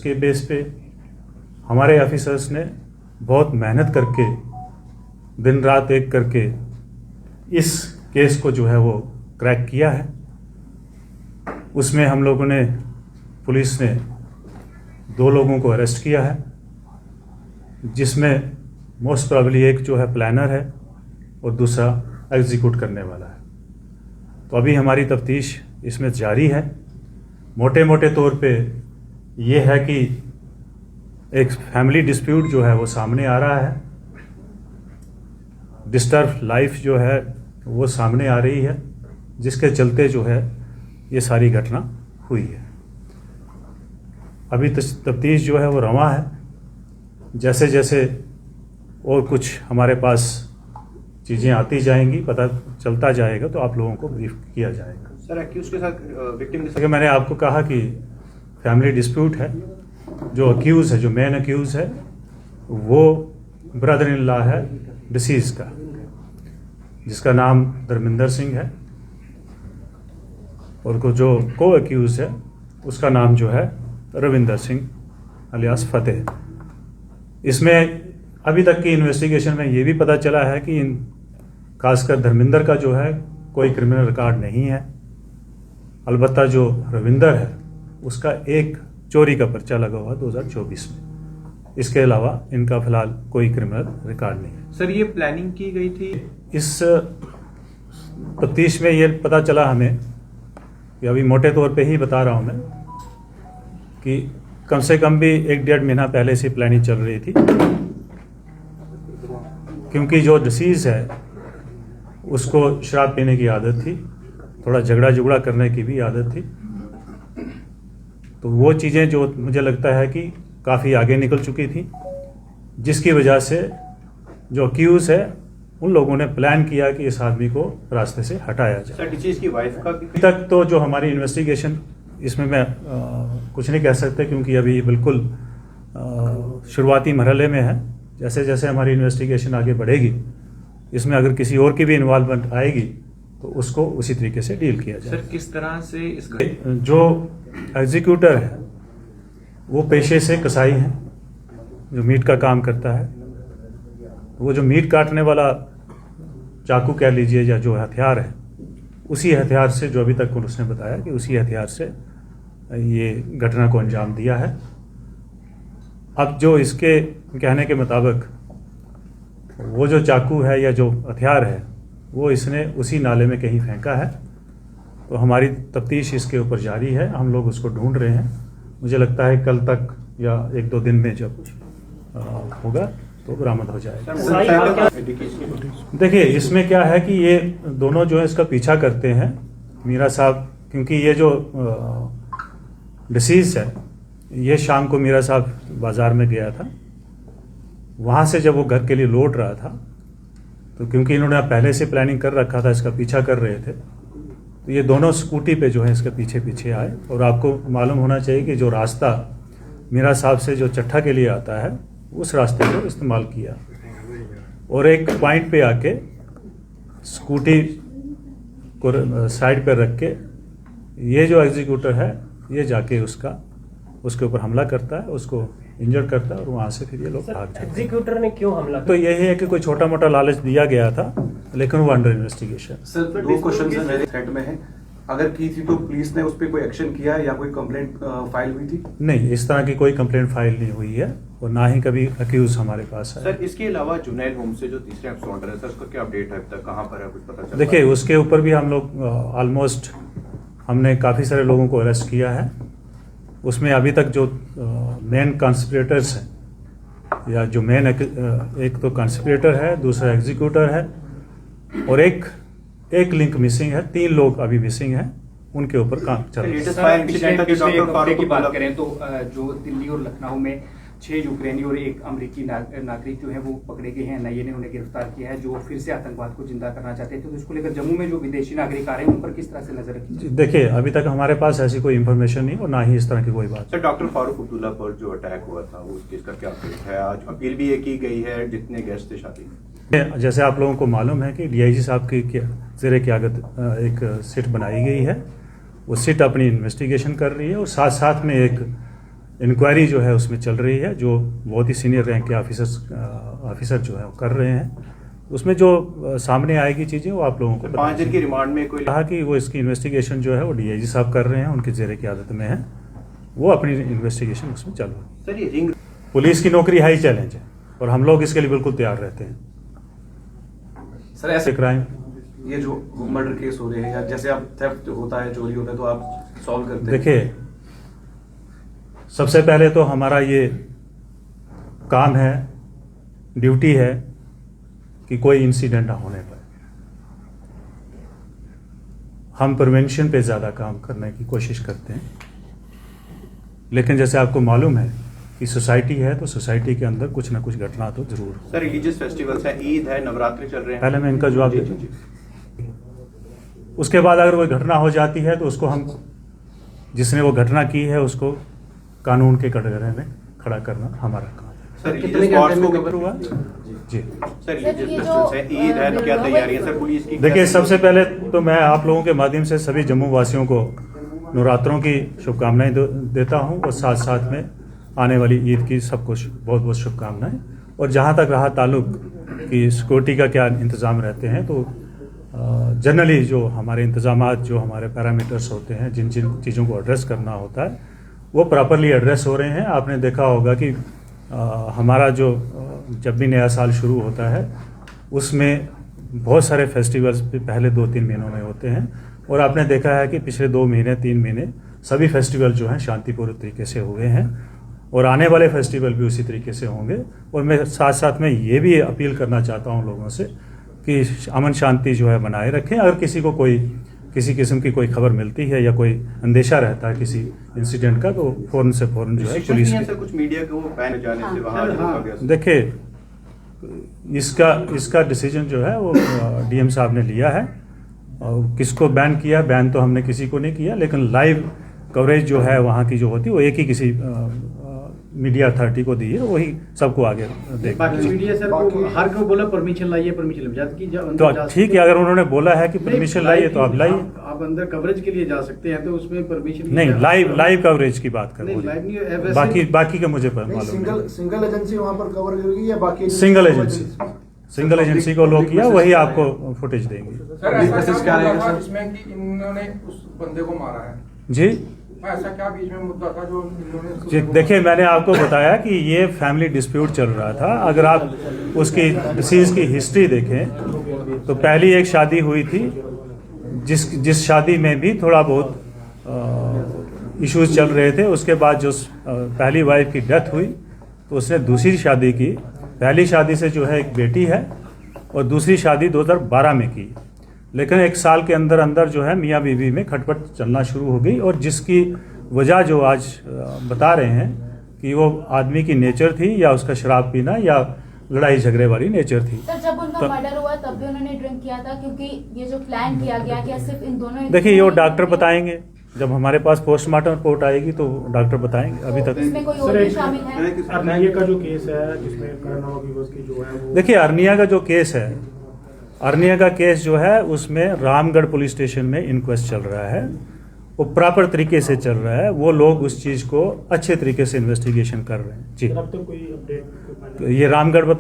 उसके बेस पे हमारे ऑफिसर्स ने बहुत मेहनत करके दिन रात एक करके इस केस को जो है वो क्रैक किया है। उसमें हम लोगों ने, पुलिस ने 2 लोगों को अरेस्ट किया है, जिसमें मोस्ट प्रॉबली एक जो है प्लानर है और दूसरा एग्जीक्यूट करने वाला है। तो अभी हमारी तफ्तीश इसमें जारी है। मोटे मोटे तौर पे ये है कि एक फैमिली डिस्प्यूट जो है वो सामने आ रहा है, डिस्टर्ब लाइफ जो है वो सामने आ रही है, जिसके चलते जो है ये सारी घटना हुई है। अभी तफ्तीश जो है वो रवा है। जैसे जैसे और कुछ हमारे पास चीज़ें आती जाएंगी, पता चलता जाएगा, तो आप लोगों को ब्रीफ किया जाएगा। सर, एक्यूज के साथ विक्टिम के साथ मैंने आपको कहा कि फैमिली डिस्प्यूट है। जो अक्यूज़ है, जो मेन अक्यूज़ है, वो ब्रदर इन लॉ है डिसीज का, जिसका नाम धर्मिंदर सिंह है, और को जो को अक्यूज़ है उसका नाम जो है रविंदर सिंह अलियास फतेह। इसमें अभी तक की इन्वेस्टिगेशन में ये भी पता चला है कि खासकर धर्मिंदर का जो है कोई क्रिमिनल रिकॉर्ड नहीं है। अलबत्ता जो रविंदर है उसका एक चोरी का पर्चा लगा हुआ 2024 में। इसके अलावा इनका फिलहाल कोई क्रिमिनल रिकॉर्ड नहीं है। सर, ये प्लानिंग की गई थी? इस तफ्तीश में ये पता चला हमें कि अभी मोटे तौर पे ही बता रहा हूँ मैं कि कम से कम भी 1-1.5 महीना पहले से प्लानिंग चल रही थी, क्योंकि जो डिसीज़ है उसको शराब पीने की आदत थी, थोड़ा झगड़ा झुगड़ा करने की भी आदत थी। तो वो चीज़ें जो मुझे लगता है कि काफ़ी आगे निकल चुकी थी, जिसकी वजह से जो अक्यूज़ है उन लोगों ने प्लान किया कि इस आदमी को रास्ते से हटाया जाए। सर, डिसीज की वाइफ का भी अभी तक तो जो हमारी इन्वेस्टिगेशन, इसमें मैं कुछ नहीं कह सकते, क्योंकि अभी बिल्कुल शुरुआती मरहले में है। जैसे जैसे हमारी इन्वेस्टिगेशन आगे बढ़ेगी, इसमें अगर किसी और की भी इन्वॉल्वमेंट आएगी तो उसको उसी तरीके से डील किया जाए। सर, किस तरह से इस जो एग्जीक्यूटर है वो पेशे से कसाई है, जो मीट का काम करता है। वो जो मीट काटने वाला चाकू कह लीजिए या जो हथियार है, उसी हथियार से, जो अभी तक उसने बताया कि उसी हथियार से ये घटना को अंजाम दिया है। अब जो इसके कहने के मुताबिक वो जो चाकू है या जो हथियार है वो इसने उसी नाले में कहीं फेंका है। तो हमारी तफ्तीश इसके ऊपर जारी है, हम लोग उसको ढूंढ रहे हैं। मुझे लगता है कल तक या 1-2 दिन में जब होगा तो बरामद हो जाएगा। देखिए, इसमें क्या है कि ये दोनों जो है इसका पीछा करते हैं, मीरा साहब, क्योंकि ये जो डिसीज है ये शाम को मीरा साहब बाज़ार में गया था। वहाँ से जब वो घर के लिए लौट रहा था, तो क्योंकि इन्होंने पहले से प्लानिंग कर रखा था, इसका पीछा कर रहे थे, तो ये दोनों स्कूटी पे जो है इसके पीछे पीछे आए। और आपको मालूम होना चाहिए कि जो रास्ता मीरा साहब से जो चट्ठा के लिए आता है, उस रास्ते को इस्तेमाल किया और एक पॉइंट पे आके स्कूटी को साइड पर रख के ये जो एग्जीक्यूटर है ये जाके उसके ऊपर हमला करता है, उसको इंजर्ड करता है और वहाँ से फिर ये लोग भाग जाते हैं। एग्जीक्यूटर ने क्यों हमला किया? तो यही है कि कोई छोटा मोटा लालच दिया गया था, लेकिन वो अंडर इन्वेस्टिगेशन। सर, 2 क्वेश्चन मेरे थ्रेड में है। अगर की थी तो पुलिस ने उस पर कोई एक्शन किया या कोई कंप्लेंट फाइल हुई थी? नहीं, इस तरह की कोई कंप्लेंट फाइल नहीं हुई है और ना ही कभी अक्यूज हमारे पास है। सर, इसके अलावा जुनैद होम से जो तीसरे एब्सकॉन्डर है, सर, उसका क्या अपडेट है? अब तक कहाँ पर है, कुछ पता चला? देखिए, उसके ऊपर भी हम लोग ऑलमोस्ट हमने काफ़ी सारे लोगों को अरेस्ट किया है। उसमें अभी तक जो मेन कॉन्स्पिरेटर्स हैं, या जो मेन एक तो कॉन्स्पिरेटर है, दूसरा एग्जीक्यूटर है और एक लिंक मिसिंग है। 3 लोग अभी मिसिंग हैं, उनके ऊपर काम चल रहा है। पिछले की बात करें तो जो दिल्ली और लखनऊ में 6 यूक्रेनी और 1 अमेरिकी नागरिक जो है वो पकड़े गए हैं। एनआईए ने उन्हें गिरफ्तार किया है, जो फिर से आतंकवाद को जिंदा करना चाहते थे। तो इसको लेकर जम्मू में जो विदेशी नागरिक आ रहे हैं उन पर किस तरह से नजर रखी? देखिए, अभी तक हमारे पास ऐसी कोई इन्फॉर्मेशन नहीं और ना ही इस तरह की कोई बात। सर, डॉक्टर फारूक अब्दुल्ला पर जो अटैक हुआ था उस केस का क्या अपडेट है? आज अपील भी ये की गई है, जितने गेस्ट थे शादी में। जैसे आप लोगों को मालूम है कि डीआईजी साहब की ज़ेरे क़यादत एक सिट बनाई गई है। वो सिट अपनी इन्वेस्टिगेशन कर रही है और साथ साथ में एक इंक्वायरी जो है उसमें चल रही है, जो बहुत ही सीनियर रैंक के ऑफिसर जो है वो कर रहे हैं। उसमें जो सामने आएगी चीज़ें वो आप लोगों को 5 दिन की रिमांड में कोई कहा कि वो इसकी इन्वेस्टिगेशन जो है वो डीआईजी साहब कर रहे हैं, उनके ज़ेरे की आदत में है, वो अपनी इन्वेस्टिगेशन उसमें चालू है। सर ये रिंग पुलिस की नौकरी हाई चैलेंज है और हम लोग इसके लिए बिल्कुल तैयार रहते हैं। सर ऐसे क्राइम ये जो मर्डर केस हो रहे हैं या जैसे आप थेफ्ट होता है, चोरी होता है, तो आप सॉल्व करते हैं। देखिए, सबसे पहले तो हमारा ये काम है, ड्यूटी है कि कोई इंसिडेंट ना होने पाए। हम प्रिवेंशन पे ज़्यादा काम करने की कोशिश करते हैं, लेकिन जैसे आपको मालूम है कि सोसाइटी है तो सोसाइटी के अंदर कुछ ना कुछ घटना तो जरूर हो। सर रिलीजियस फेस्टिवल्स है, ईद है, नवरात्रि चल रहे हैं। पहले मैं इनका जवाब जी, देता जी, हूं। उसके बाद अगर कोई घटना हो जाती है तो उसको हम, जिसने वो घटना की है, उसको कानून के कटघरे में खड़ा करना हमारा काम है। सर रिलीजियस स्पॉट्स को खबर हुआ जी। सर रिलीजियस फेस्टिवल्स है, ईद है, तो क्या तैयारी है सर पुलिस की? देखिए, सबसे पहले तो मैं आप लोगों के माध्यम से सभी जम्मू वासियों को नवरात्रों की शुभकामनाएं देता हूं और साथ साथ में आने वाली ईद की सबको बहुत बहुत शुभकामनाएं। और जहां तक रहा ताल्लुक कि सिक्योरिटी का क्या इंतज़ाम रहते हैं, तो जनरली जो हमारे इंतज़ामात, जो हमारे पैरामीटर्स होते हैं, जिन जिन चीज़ों को एड्रेस करना होता है, वो प्रॉपरली एड्रेस हो रहे हैं। आपने देखा होगा कि हमारा जो जब भी नया साल शुरू होता है उसमें बहुत सारे फेस्टिवल्स पहले 2-3 महीनों में होते हैं, और आपने देखा है कि पिछले 2 महीने 3 महीने सभी फेस्टिवल जो हैं शांतिपूर्ण तरीके से हुए हैं, और आने वाले फेस्टिवल भी उसी तरीके से होंगे। और मैं साथ साथ में ये भी अपील करना चाहता हूँ लोगों से कि अमन शांति जो है बनाए रखें। अगर किसी को किसी किस्म की कोई खबर मिलती है या कोई अंदेशा रहता है किसी इंसिडेंट का, तो फौरन से फौरन जो है पुलिस सर कुछ मीडिया को बैन जाने से वहां रोका गया। देखिए, इसका डिसीजन जो है वो डीएम साहब ने लिया है। और किसको बैन किया, बैन तो हमने किसी को नहीं किया, लेकिन लाइव कवरेज जो है वहाँ की जो होती है वो एक ही किसी मीडिया अथॉरिटी को दी है, वही सबको आगे देख। बाकी मीडिया सर को हर को बोला परमिशन लाइए, परमिशन जबकि तो ठीक है, अगर उन्होंने बोला है कि परमिशन लाइए तो आप लाइए। आप अंदर कवरेज के लिए जा सकते हैं, तो उसमें परमिशन नहीं, लाइव कवरेज की बात कर रहे लाइव नहीं है, हैं। वैसे बाकी का मुझे मालूम नहीं। सिंगल एजेंसी वहां पर कवर करेगी या बाकी सिंगल एजेंसी को लो किया, वही आपको फुटेज देंगे। सर ऐसा क्या रहेगा इसमें कि इन्होंने उस बंदे को मारा है? जी, ऐसा क्या बीच में मुद्दा था जो इन्होंने? जी देखिए, मैंने आपको बताया कि ये फैमिली डिस्प्यूट चल रहा था। अगर आप उसकी डिसीज की हिस्ट्री देखें तो पहली एक शादी हुई थी, जिस शादी में भी थोड़ा बहुत इश्यूज चल रहे थे। उसके बाद जो पहली वाइफ की डेथ हुई तो उसने दूसरी शादी की। पहली शादी से जो है एक बेटी है, और दूसरी शादी 2012 में की, लेकिन 1 साल के अंदर अंदर जो है मियाँ बीवी में खटपट चलना शुरू हो गई। और जिसकी वजह जो आज बता रहे हैं कि वो आदमी की नेचर थी, या उसका शराब पीना, या लड़ाई झगड़े वाली नेचर थी। सर जब उनका मर्डर हुआ तब भी उन्होंने ड्रिंक किया था, क्योंकि ये जो प्लान किया गया कि सिर्फ इन दोनों, देखिए ये वो डॉक्टर बताएंगे, जब हमारे पास पोस्टमार्टम रिपोर्ट आएगी तो डॉक्टर बताएंगे। अभी तक इसमें कोई और भी शामिल है? अर्निया का जो केस है जिसमें करना की जो है वो, देखिए, अर्निया का जो केस है, अर्निया का केस जो है उसमें रामगढ़ पुलिस स्टेशन में इंक्वेस्ट चल रहा है, वो प्रॉपर तरीके से चल रहा है। वो लोग उस चीज़ को अच्छे तरीके से इन्वेस्टिगेशन कर रहे हैं। जी, अब तक कोई अपडेट ये रामगढ़